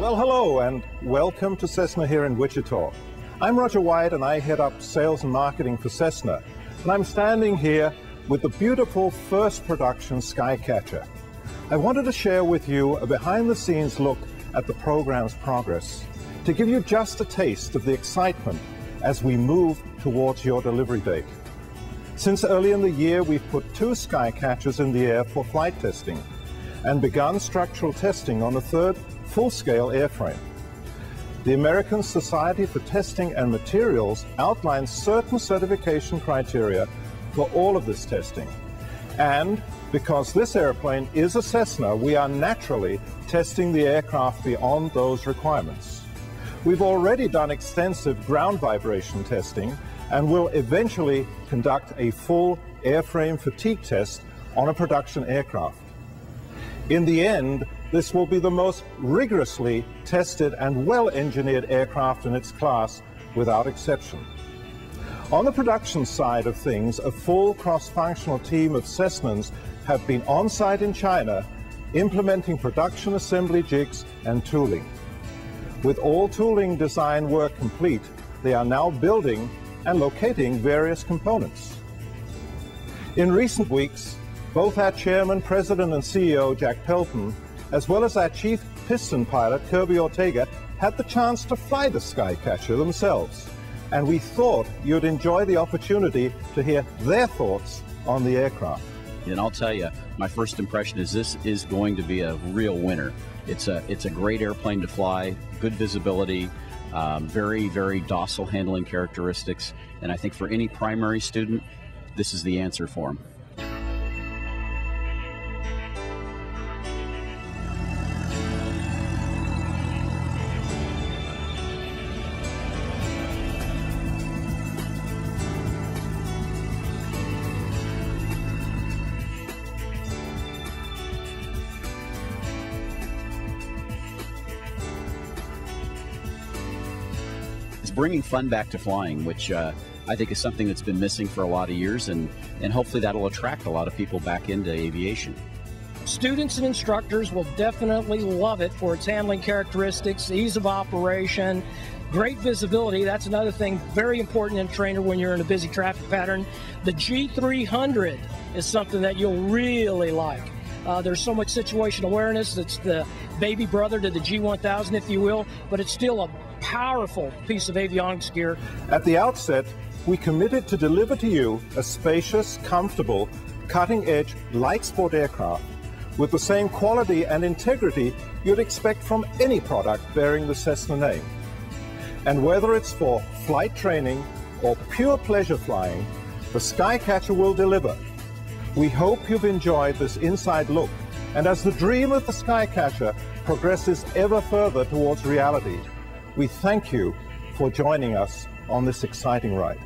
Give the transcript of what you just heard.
Well, hello and welcome to Cessna here in Wichita. I'm Roger White and I head up sales and marketing for Cessna. And I'm standing here with the beautiful first production Skycatcher. I wanted to share with you a behind-the-scenes look at the program's progress to give you just a taste of the excitement as we move towards your delivery date. Since early in the year, we've put 2 Skycatchers in the air for flight testing and begun structural testing on a third full-scale airframe. The American Society for Testing and Materials outlines certain certification criteria for all of this testing. And because this airplane is a Cessna, we are naturally testing the aircraft beyond those requirements. We've already done extensive ground vibration testing and will eventually conduct a full airframe fatigue test on a production aircraft. In the end, this will be the most rigorously tested and well-engineered aircraft in its class without exception. On the production side of things, a full cross-functional team of Cessnans have been on-site in China implementing production assembly jigs and tooling. With all tooling design work complete, they are now building and locating various components. In recent weeks, both our Chairman, President and CEO, Jack Pelton, as well as our Chief Piston Pilot, Kirby Ortega, had the chance to fly the Skycatcher themselves. And we thought you'd enjoy the opportunity to hear their thoughts on the aircraft. And I'll tell you, my first impression is this is going to be a real winner. It's a great airplane to fly, good visibility, very, very docile handling characteristics. And I think for any primary student, this is the answer for them. Bringing fun back to flying, which I think is something that's been missing for a lot of years, and hopefully that'll attract a lot of people back into aviation. Students and instructors will definitely love it for its handling characteristics, ease of operation, great visibility. That's another thing very important in a trainer when you're in a busy traffic pattern. The G300 is something that you'll really like. There's so much situation awareness. It's the baby brother to the G1000, if you will, but it's still a powerful piece of avionics gear. At the outset, we committed to deliver to you a spacious, comfortable, cutting-edge light sport aircraft with the same quality and integrity you'd expect from any product bearing the Cessna name. And whether it's for flight training or pure pleasure flying, the Skycatcher will deliver. We hope you've enjoyed this inside look, and as the dream of the Skycatcher progresses ever further towards reality, we thank you for joining us on this exciting ride.